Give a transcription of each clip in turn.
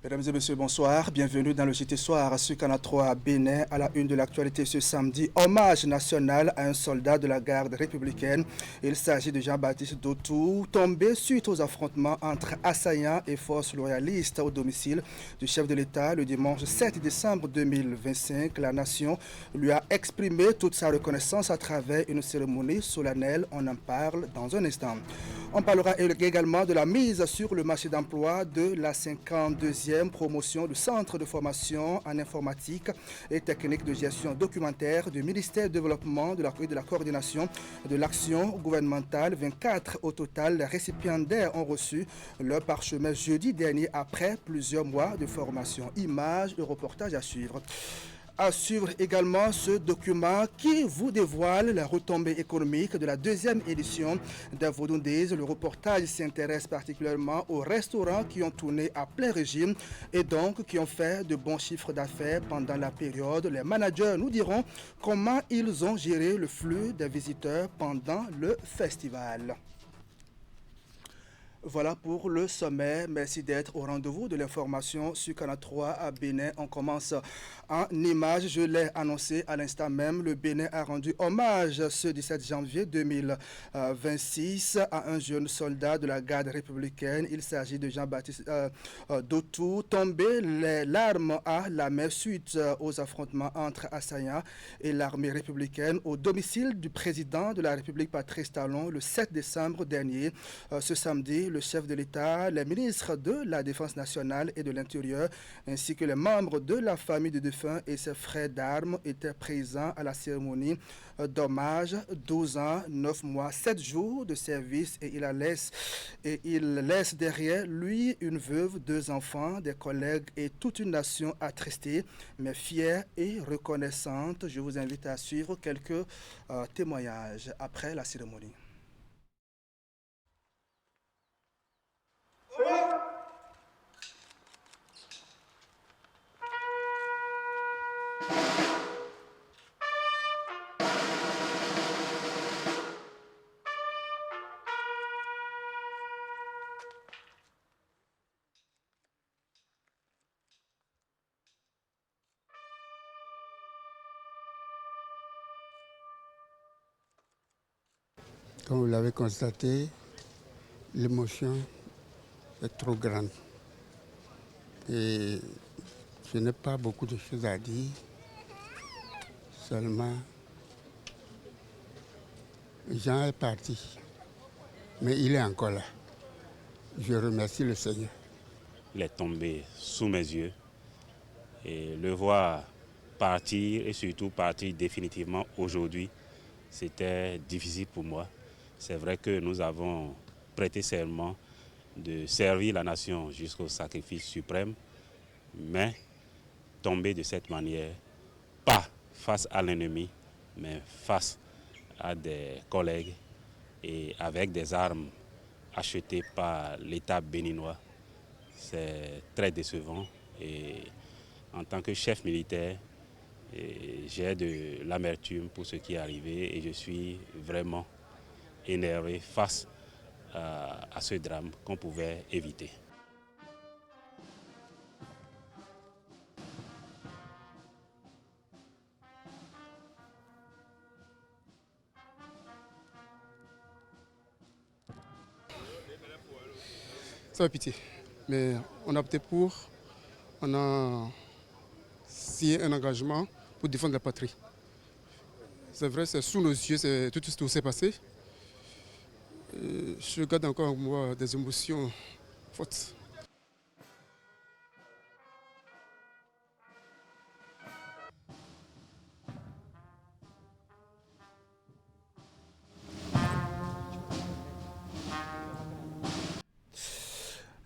Mesdames et messieurs, bonsoir. Bienvenue dans le JT Soir sur Canal 3 à Bénin. À la une de l'actualité ce samedi, hommage national à un soldat de la garde républicaine. Il s'agit de Jean-Baptiste Dotou, tombé suite aux affrontements entre assaillants et forces loyalistes au domicile du chef de l'État le dimanche 7 décembre 2025. La nation lui a exprimé toute sa reconnaissance à travers une cérémonie solennelle. On en parle dans un instant. On parlera également de la mise sur le marché d'emploi de la 52e promotion du Centre de formation en informatique et technique de gestion documentaire du ministère du Développement de la coordination de l'action gouvernementale. 24 au total, les récipiendaires ont reçu leur parchemin jeudi dernier après plusieurs mois de formation. Images et reportages à suivre. À suivre également ce document qui vous dévoile la retombée économique de la deuxième édition des Vodou Days. Le reportage s'intéresse particulièrement aux restaurants qui ont tourné à plein régime et donc qui ont fait de bons chiffres d'affaires pendant la période. Les managers nous diront comment ils ont géré le flux des visiteurs pendant le festival. Voilà pour le sommet. Merci d'être au rendez-vous de l'information sur Canal 3 à Bénin. On commence en images. Je l'ai annoncé à l'instant même. Le Bénin a rendu hommage ce 17 janvier 2026 à un jeune soldat de la garde républicaine. Il s'agit de Jean-Baptiste Dotou, tombé les larmes à la main suite aux affrontements entre assaillants et l'armée républicaine au domicile du président de la République, Patrice Talon, le 7 décembre dernier. Ce samedi, le chef de l'État, les ministres de la Défense nationale et de l'Intérieur, ainsi que les membres de la famille du défunt et ses frères d'armes étaient présents à la cérémonie d'hommage. 12 ans, 9 mois, 7 jours de service et il laisse derrière lui une veuve, 2 enfants, des collègues et toute une nation attristée, mais fière et reconnaissante. Je vous invite à suivre quelques témoignages après la cérémonie. Comme vous l'avez constaté, l'émotion est trop grande. Et je n'ai pas beaucoup de choses à dire, seulement Jean est parti, mais il est encore là. Je remercie le Seigneur. Il est tombé sous mes yeux et le voir partir et surtout partir définitivement aujourd'hui, c'était difficile pour moi. C'est vrai que nous avons prêté serment de servir la nation jusqu'au sacrifice suprême, mais tomber de cette manière, pas face à l'ennemi, mais face à des collègues et avec des armes achetées par l'État béninois, c'est très décevant. Et en tant que chef militaire, j'ai de l'amertume pour ce qui est arrivé et je suis vraiment énervé face à ce drame qu'on pouvait éviter. Ça fait pitié, mais on a opté on a signé un engagement pour défendre la patrie. C'est vrai, c'est sous nos yeux, c'est tout ce qui s'est passé. Je garde encore en moi des émotions fortes.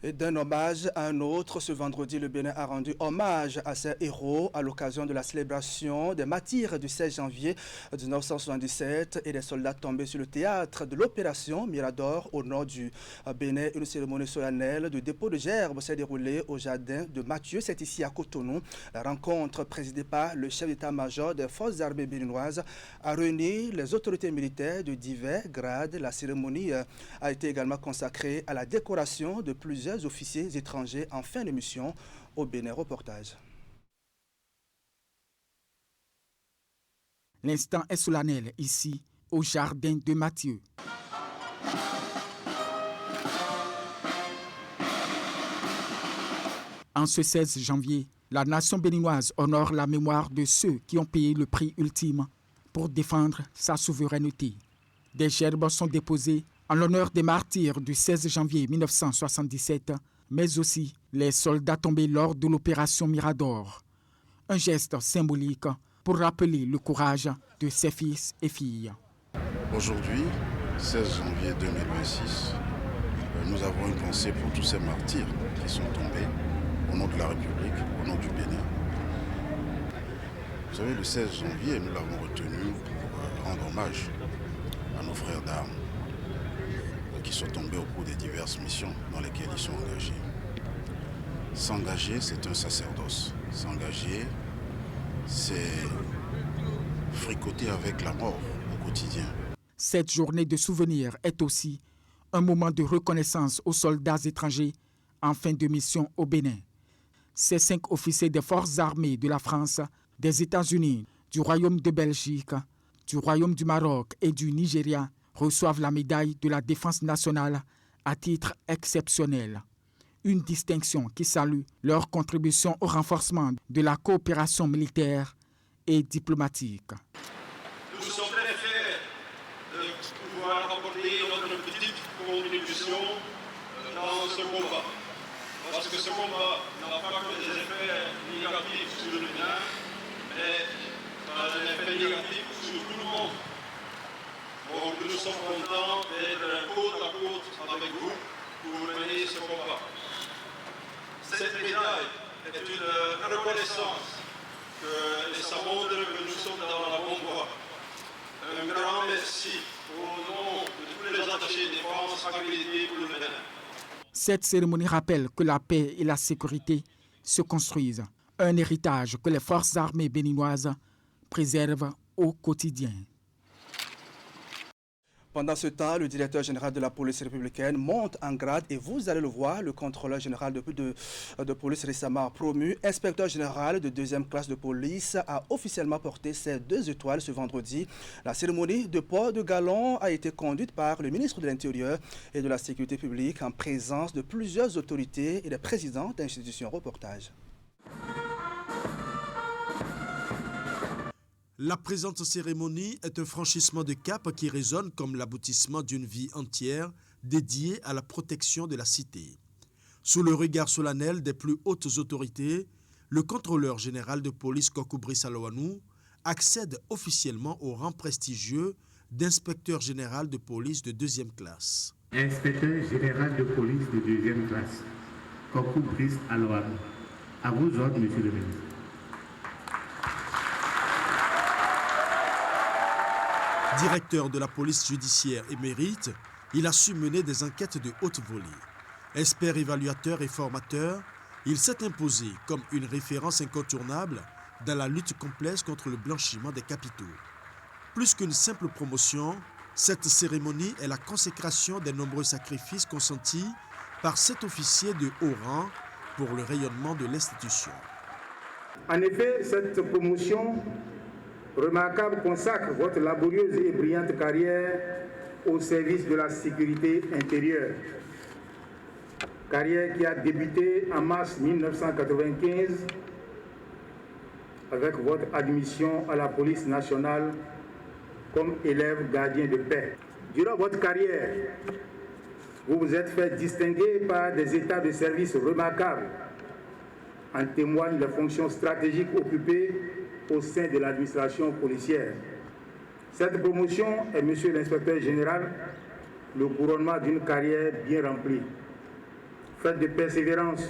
Et d'un hommage à un autre, ce vendredi, le Bénin a rendu hommage à ses héros à l'occasion de la célébration des martyrs du 16 janvier 1977 et des soldats tombés sur le théâtre de l'opération Mirador au nord du Bénin. Une cérémonie solennelle de dépôt de gerbes s'est déroulée au jardin de Mathieu. C'est ici à Cotonou. La rencontre présidée par le chef d'état-major des forces armées béninoises a réuni les autorités militaires de divers grades. La cérémonie a été également consacrée à la décoration de plusieurs plusieurs officiers étrangers en fin de mission au Bénin. Reportage. L'instant est solennel ici, au jardin de Mathieu. En ce 16 janvier, la nation béninoise honore la mémoire de ceux qui ont payé le prix ultime pour défendre sa souveraineté. Des gerbes sont déposées en l'honneur des martyrs du 16 janvier 1977, mais aussi les soldats tombés lors de l'opération Mirador. Un geste symbolique pour rappeler le courage de ses fils et filles. Aujourd'hui, 16 janvier 2026, nous avons une pensée pour tous ces martyrs qui sont tombés au nom de la République, au nom du Bénin. Vous savez, le 16 janvier, nous l'avons retenu pour rendre hommage à nos frères d'armes qui sont tombés au cours des diverses missions dans lesquelles ils sont engagés. S'engager, c'est un sacerdoce. S'engager, c'est fricoter avec la mort au quotidien. Cette journée de souvenir est aussi un moment de reconnaissance aux soldats étrangers en fin de mission au Bénin. Ces 5 officiers des forces armées de la France, des États-Unis, du Royaume de Belgique, du Royaume du Maroc et du Nigeria reçoivent la médaille de la défense nationale à titre exceptionnel. Une distinction qui salue leur contribution au renforcement de la coopération militaire et diplomatique. Nous sommes très fiers de pouvoir apporter notre petite contribution dans ce combat. Parce que ce combat n'a pas que des effets négatifs sur le Bénin, mais un effet négatif sur tout le monde. Donc nous sommes contents d'être côte à côte avec vous pour mener ce combat. Cette médaille est une reconnaissance ça montre que nous sommes dans la bonne voie. Un grand merci au nom de tous les attachés de défense accrédités pour le Bénin. Cette cérémonie rappelle que la paix et la sécurité se construisent, un héritage que les forces armées béninoises préservent au quotidien. Pendant ce temps, le directeur général de la police républicaine monte en grade et vous allez le voir, le contrôleur général de police récemment promu, inspecteur général de 2e classe de police, a officiellement porté ses 2 étoiles ce vendredi. La cérémonie de port de galon a été conduite par le ministre de l'Intérieur et de la Sécurité publique en présence de plusieurs autorités et des présidents d'institutions. Reportage. La présente cérémonie est un franchissement de cap qui résonne comme l'aboutissement d'une vie entière dédiée à la protection de la cité. Sous le regard solennel des plus hautes autorités, le contrôleur général de police Kokou Brice Alowanou accède officiellement au rang prestigieux d'inspecteur général de police de 2e classe. Inspecteur général de police de 2e classe, Kokou Brice Alowanou. À vos ordres, monsieur le ministre. Directeur de la police judiciaire émérite, il a su mener des enquêtes de haute volée. Expert évaluateur et formateur, il s'est imposé comme une référence incontournable dans la lutte complexe contre le blanchiment des capitaux. Plus qu'une simple promotion, cette cérémonie est la consécration des nombreux sacrifices consentis par cet officier de haut rang pour le rayonnement de l'institution. En effet, cette promotion remarquable consacre votre laborieuse et brillante carrière au service de la sécurité intérieure. Carrière qui a débuté en mars 1995 avec votre admission à la police nationale comme élève gardien de paix. Durant votre carrière, vous vous êtes fait distinguer par des états de service remarquables. En témoignent les fonctions stratégiques occupées au sein de l'administration policière. Cette promotion est, monsieur l'inspecteur général, le couronnement d'une carrière bien remplie, faite de persévérance,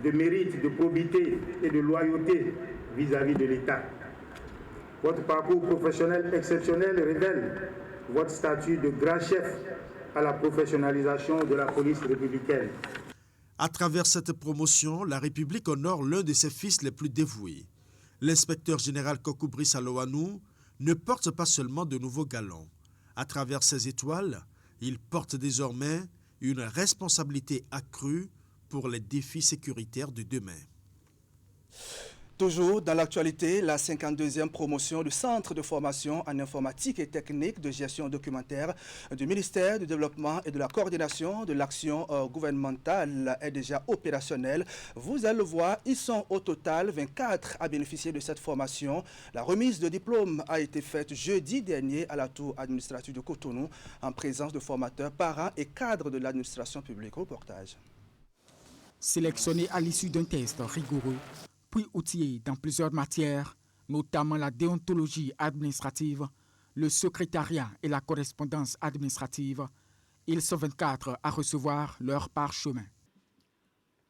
de mérite, de probité et de loyauté vis-à-vis de l'État. Votre parcours professionnel exceptionnel révèle votre statut de grand chef à la professionnalisation de la police républicaine. À travers cette promotion, la République honore l'un de ses fils les plus dévoués. L'inspecteur général Kokou Brice Alowanou ne porte pas seulement de nouveaux galons. À travers ses étoiles, il porte désormais une responsabilité accrue pour les défis sécuritaires de demain. Toujours dans l'actualité, la 52e promotion du Centre de formation en informatique et technique de gestion documentaire du ministère du Développement et de la Coordination de l'action gouvernementale est déjà opérationnelle. Vous allez le voir, ils sont au total 24 à bénéficier de cette formation. La remise de diplôme a été faite jeudi dernier à la tour administrative de Cotonou en présence de formateurs, parents et cadres de l'administration publique. Reportage. Sélectionnés à l'issue d'un test rigoureux, puis outillés dans plusieurs matières, notamment la déontologie administrative, le secrétariat et la correspondance administrative, ils sont 24 à recevoir leur parchemin.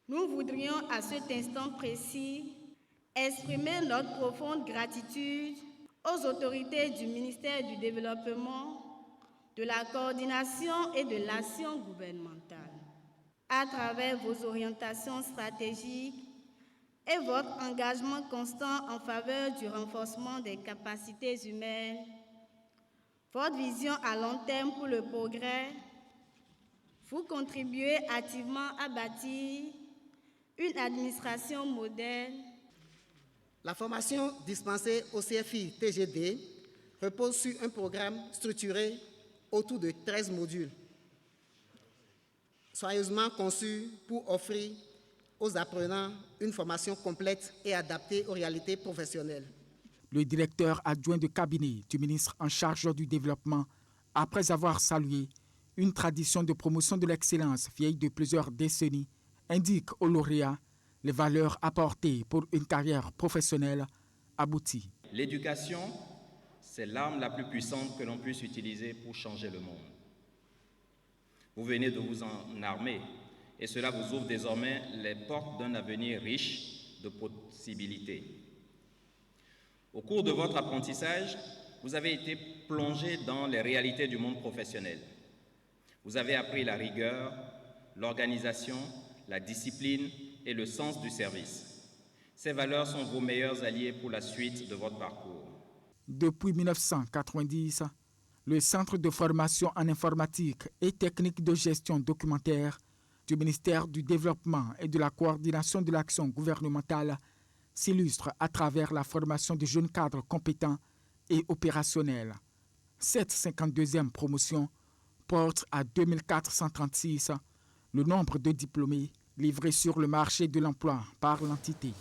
Nous voudrions à cet instant précis exprimer notre profonde gratitude aux autorités du ministère du Développement, de la Coordination et de l'action gouvernementale. À travers vos orientations stratégiques et votre engagement constant en faveur du renforcement des capacités humaines, votre vision à long terme pour le progrès, vous contribuez activement à bâtir une administration moderne. La formation dispensée au CFI TGD repose sur un programme structuré autour de 13 modules, soigneusement conçu pour offrir aux apprenants une formation complète et adaptée aux réalités professionnelles. Le directeur adjoint de cabinet du ministre en charge du développement, après avoir salué une tradition de promotion de l'excellence vieille de plusieurs décennies, indique aux lauréats les valeurs apportées pour une carrière professionnelle aboutie. L'éducation, c'est l'arme la plus puissante que l'on puisse utiliser pour changer le monde. Vous venez de vous en armer. Et cela vous ouvre désormais les portes d'un avenir riche de possibilités. Au cours de votre apprentissage, vous avez été plongé dans les réalités du monde professionnel. Vous avez appris la rigueur, l'organisation, la discipline et le sens du service. Ces valeurs sont vos meilleurs alliés pour la suite de votre parcours. Depuis 1990, le Centre de formation en informatique et technique de gestion documentaire du ministère du Développement et de la Coordination de l'action gouvernementale s'illustre à travers la formation de jeunes cadres compétents et opérationnels. Cette 52e promotion porte à 2436 le nombre de diplômés livrés sur le marché de l'emploi par l'entité.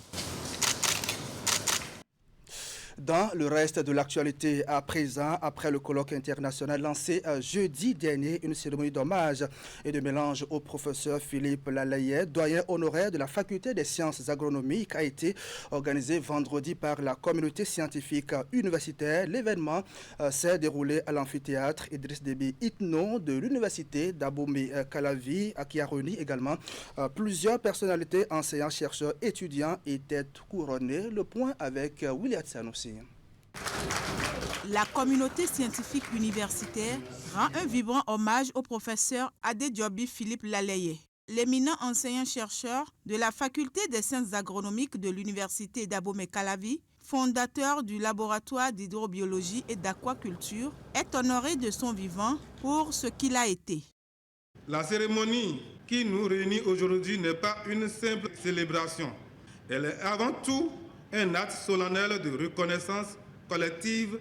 Dans le reste de l'actualité à présent, après le colloque international lancé jeudi dernier, une cérémonie d'hommage et de mélange au professeur Philippe Lalaye, doyen honoraire de la faculté des sciences agronomiques, a été organisée vendredi par la communauté scientifique universitaire. L'événement s'est déroulé à l'amphithéâtre Idriss Déby Itno de l'université d'Abomey-Calavi, qui a réuni également plusieurs personnalités, enseignants, chercheurs, étudiants étaient couronnés. Le point avec William Sanoussi. La communauté scientifique universitaire rend un vibrant hommage au professeur Adediobi Philippe Lalaye, l'éminent enseignant-chercheur de la faculté des sciences agronomiques de l'université d'Abomey-Calavi, fondateur du laboratoire d'hydrobiologie et d'aquaculture, est honoré de son vivant pour ce qu'il a été. La cérémonie qui nous réunit aujourd'hui n'est pas une simple célébration. Elle est avant tout un acte solennel de reconnaissance collective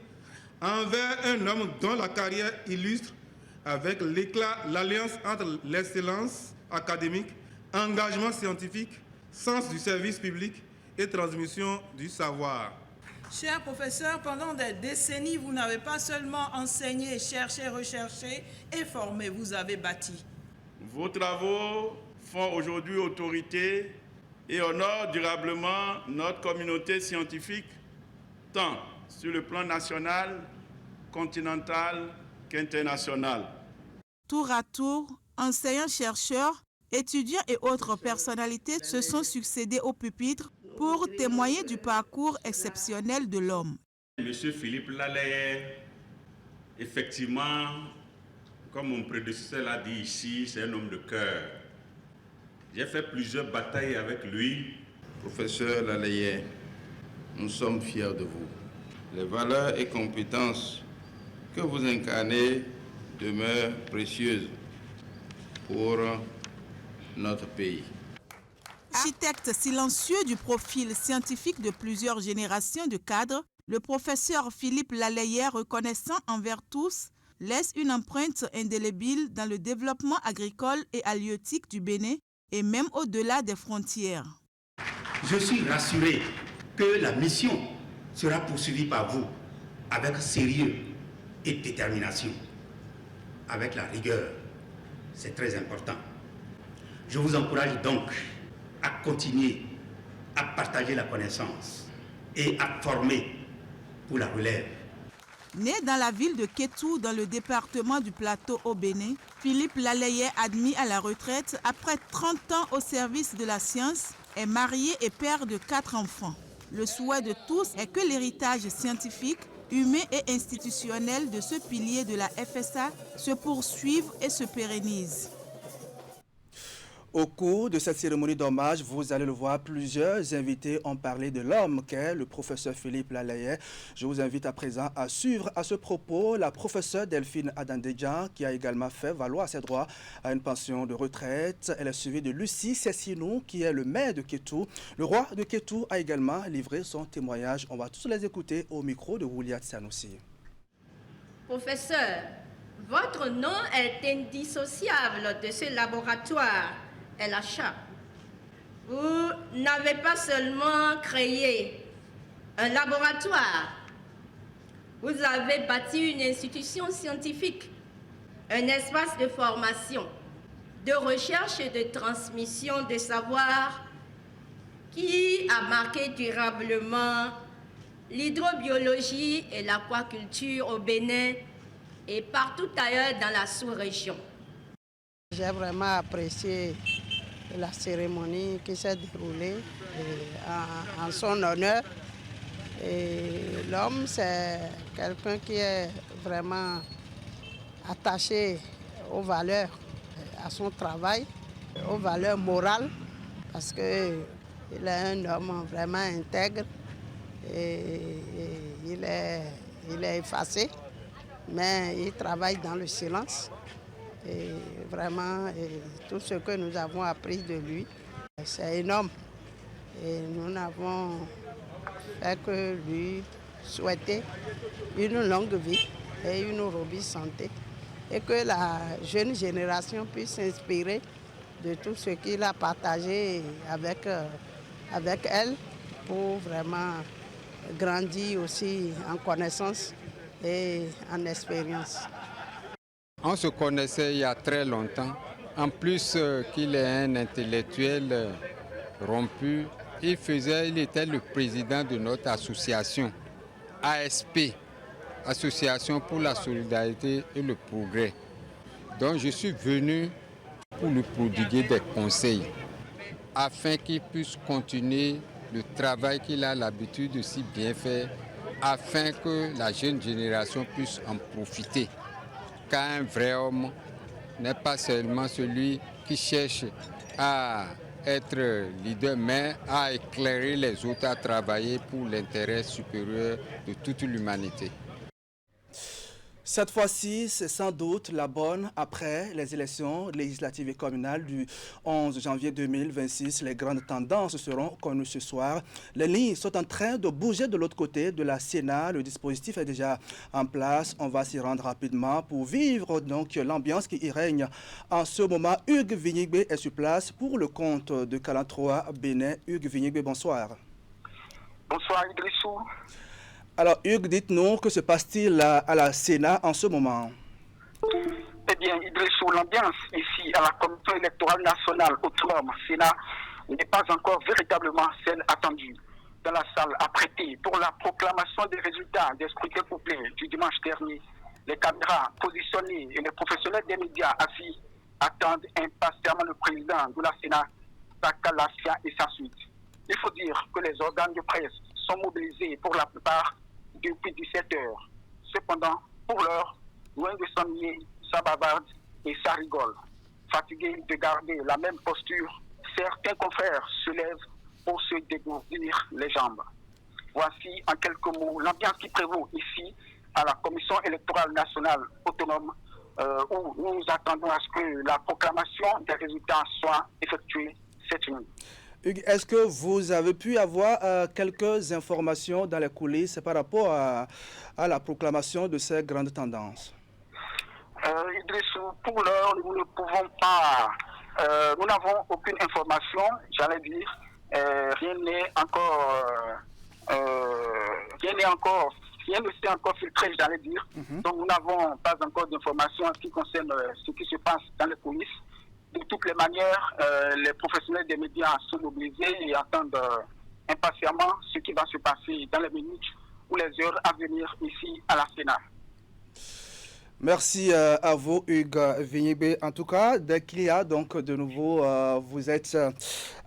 envers un homme dont la carrière illustre avec l'éclat l'alliance entre l'excellence académique, engagement scientifique, sens du service public et transmission du savoir. Cher professeur, pendant des décennies, vous n'avez pas seulement enseigné, cherché, recherché et formé, vous avez bâti. Vos travaux font aujourd'hui autorité et honorent durablement notre communauté scientifique, tant sur le plan national, continental qu'international. Tour à tour, enseignants, chercheurs, étudiants et autres personnalités se sont succédés au pupitre pour témoigner du parcours exceptionnel de l'homme. Monsieur Philippe Lalaye, effectivement, comme mon prédécesseur l'a dit ici, c'est un homme de cœur. J'ai fait plusieurs batailles avec lui. Professeur Lalaye, nous sommes fiers de vous. Les valeurs et compétences que vous incarnez demeurent précieuses pour notre pays. Architecte silencieux du profil scientifique de plusieurs générations de cadres, le professeur Philippe Laleye, reconnaissant envers tous, laisse une empreinte indélébile dans le développement agricole et halieutique du Bénin et même au-delà des frontières. Je suis rassuré que la mission sera poursuivie par vous avec sérieux et détermination, avec la rigueur. C'est très important. Je vous encourage donc à continuer à partager la connaissance et à former pour la relève. Né dans la ville de Kétou, dans le département du Plateau au Bénin, Philippe Laleye, admis à la retraite après 30 ans au service de la science, est marié et père de 4 enfants. Le souhait de tous est que l'héritage scientifique, humain et institutionnel de ce pilier de la FSA se poursuive et se pérennise. Au cours de cette cérémonie d'hommage, vous allez le voir, plusieurs invités ont parlé de l'homme qu'est le professeur Philippe Laleye. Je vous invite à présent à suivre à ce propos la professeure Delphine Adandedjan qui a également fait valoir ses droits à une pension de retraite. Elle est suivie de Lucie Sessinou qui est le maire de Kétou. Le roi de Kétou a également livré son témoignage. On va tous les écouter au micro de Wouliat Sanoussi. Professeur, votre nom est indissociable de ce laboratoire. LHA. Vous n'avez pas seulement créé un laboratoire, vous avez bâti une institution scientifique, un espace de formation, de recherche et de transmission de savoir qui a marqué durablement l'hydrobiologie et l'aquaculture au Bénin et partout ailleurs dans la sous-région. J'ai vraiment apprécié la cérémonie qui s'est déroulée en son honneur. L'homme, c'est quelqu'un qui est vraiment attaché aux valeurs, à son travail, aux valeurs morales, parce qu'il est un homme vraiment intègre et il est effacé, mais il travaille dans le silence. Et vraiment, tout ce que nous avons appris de lui, c'est énorme. Et nous n'avons fait que lui souhaiter une longue vie et une robuste santé. Et que la jeune génération puisse s'inspirer de tout ce qu'il a partagé avec elle pour vraiment grandir aussi en connaissance et en expérience. On se connaissait il y a très longtemps. En plus qu'il est un intellectuel rompu, il était le président de notre association, ASP, Association pour la solidarité et le progrès. Donc je suis venu pour lui prodiguer des conseils afin qu'il puisse continuer le travail qu'il a l'habitude de si bien faire, afin que la jeune génération puisse en profiter. Car un vrai homme n'est pas seulement celui qui cherche à être leader, mais à éclairer les autres, à travailler pour l'intérêt supérieur de toute l'humanité. Cette fois-ci, c'est sans doute la bonne après les élections législatives et communales du 11 janvier 2026. Les grandes tendances seront connues ce soir. Les lignes sont en train de bouger de l'autre côté de la Sénat. Le dispositif est déjà en place. On va s'y rendre rapidement pour vivre donc l'ambiance qui y règne. En ce moment, Hugues Vignigbe est sur place pour le compte de Calan 3 Bénin. Hugues Vignigbe, bonsoir. Bonsoir Idrissou. Alors Hugues, dites-nous, que se passe-t-il à la Sénat en ce moment? Eh bien, Idrissou, l'ambiance ici à la Commission électorale nationale autonome Sénat n'est pas encore véritablement celle attendue. Dans la salle apprêtée pour la proclamation des résultats des scrutins couplés du dimanche dernier, les caméras positionnées et les professionnels des médias assis attendent impatiemment le président de la Sénat, Taka Lassia et sa suite. Il faut dire que les organes de presse sont mobilisés pour la plupart depuis 17 heures. Cependant, pour l'heure, loin de s'ennuyer, ça bavarde et ça rigole. Fatigués de garder la même posture, certains confrères se lèvent pour se dégourdir les jambes. Voici en quelques mots l'ambiance qui prévaut ici à la Commission électorale nationale autonome où nous attendons à ce que la proclamation des résultats soit effectuée cette nuit. Hugues, est-ce que vous avez pu avoir quelques informations dans les coulisses par rapport à la proclamation de ces grandes tendances? Idrissou, pour l'heure, nous ne pouvons pas, nous n'avons aucune information, j'allais dire, rien ne s'est encore filtré, j'allais dire. Donc nous n'avons pas encore d'informations en ce qui concerne ce qui se passe dans les coulisses. De toutes les manières, les professionnels des médias sont mobilisés et attendent impatiemment ce qui va se passer dans les minutes ou les heures à venir ici à la Sénat. Merci à vous, Hugues Vignibé. En tout cas, dès qu'il y a donc de nouveau, vous êtes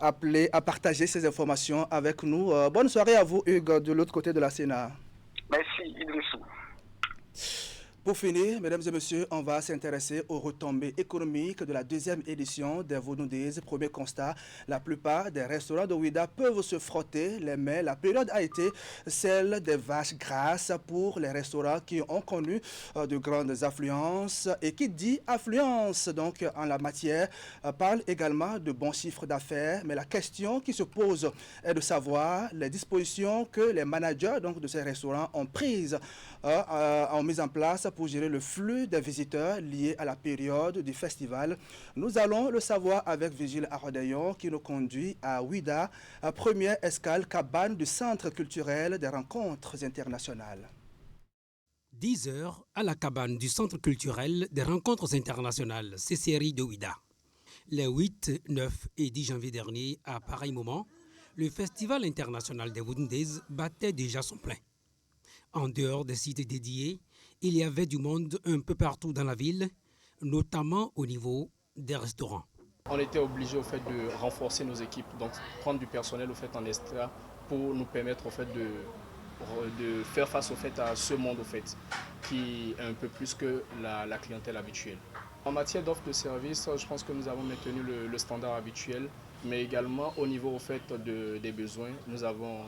appelé à partager ces informations avec nous. Bonne soirée à vous, Hugues, de l'autre côté de la Sénat. Merci, Idrissou. Pour finir, mesdames et messieurs, on va s'intéresser aux retombées économiques de la deuxième édition des Vodou Days. Premier constat, la plupart des restaurants de Ouida peuvent se frotter les mains. La période a été celle des vaches grasses pour les restaurants qui ont connu de grandes affluences. Et qui dit affluence, donc en la matière, parle également de bons chiffres d'affaires. Mais la question qui se pose est de savoir les dispositions que les managers donc, de ces restaurants ont prises, ont mises en place pour gérer le flux des visiteurs liés à la période du festival. Nous allons le savoir avec Vigile Arodayon qui nous conduit à Ouida, première escale cabane du Centre culturel des rencontres internationales. 10 heures à la cabane du Centre culturel des rencontres internationales, CCRI de Ouida. Les 8, 9 et 10 janvier dernier, à pareil moment, le Festival international des Vodou Days battait déjà son plein. En dehors des sites dédiés, il y avait du monde un peu partout dans la ville, notamment au niveau des restaurants. On était obligé au fait de renforcer nos équipes, donc prendre du personnel au fait en extra pour nous permettre au fait de faire face au fait à ce monde au fait qui est un peu plus que la clientèle habituelle. En matière d'offres de services, je pense que nous avons maintenu le standard habituel, mais également au niveau au fait des besoins, nous avons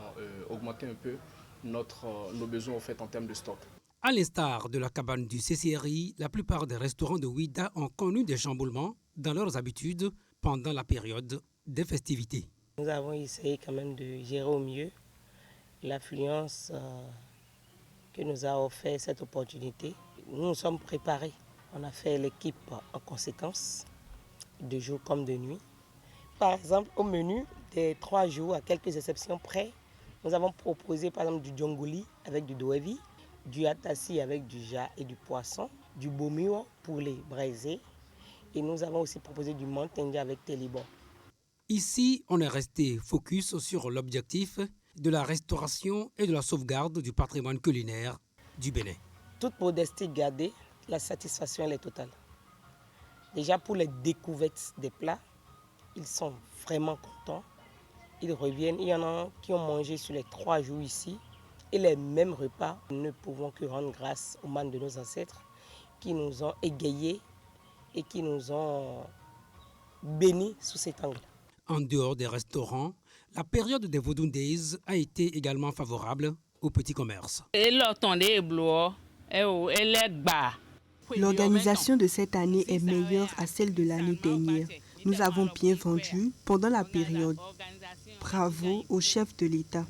augmenté un peu nos besoins au fait en termes de stock. À l'instar de la cabane du CCRI, la plupart des restaurants de Ouida ont connu des chamboulements dans leurs habitudes pendant la période des festivités. Nous avons essayé quand même de gérer au mieux l'affluence que nous a offert cette opportunité. Nous nous sommes préparés. On a fait l'équipe en conséquence, de jour comme de nuit. Par exemple, au menu des 3 jours, à quelques exceptions près, nous avons proposé par exemple du djongoli avec du doevi, du atassi avec du ja et du poisson, du bomio pour les braisés, et nous avons aussi proposé du mantenga avec télibo. Ici, on est resté focus sur l'objectif de la restauration et de la sauvegarde du patrimoine culinaire du Bénin. Toute modestie gardée, la satisfaction elle est totale. Déjà pour les découvertes des plats, ils sont vraiment contents. Ils reviennent, il y en a qui ont mangé sur les 3 jours ici. Et les mêmes repas, nous ne pouvons que rendre grâce aux mains de nos ancêtres qui nous ont égayés et qui nous ont bénis sous cet angle. En dehors des restaurants, la période des Vodou Days a été également favorable au petit commerce. L'organisation de cette année est meilleure à celle de l'année dernière. Nous avons bien vendu pendant la période. Bravo au chef de l'État.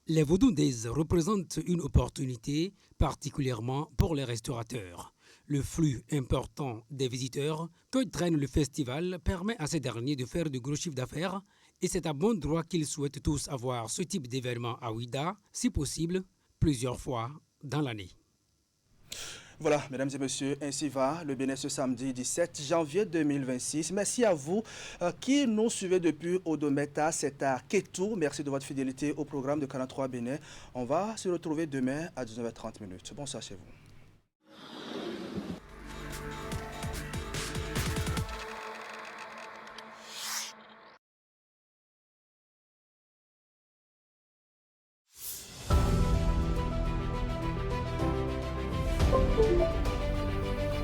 Les Vodou Days représentent une opportunité particulièrement pour les restaurateurs. Le flux important des visiteurs que traîne le festival permet à ces derniers de faire de gros chiffres d'affaires et c'est à bon droit qu'ils souhaitent tous avoir ce type d'événement à Ouida, si possible, plusieurs fois dans l'année. Voilà, mesdames et messieurs, ainsi va le Bénin ce samedi 17 janvier 2026. Merci à vous qui nous suivez depuis Odometa, c'est à Kétou. Merci de votre fidélité au programme de Canal 3 Bénin. On va se retrouver demain à 19h30. Bonsoir chez vous.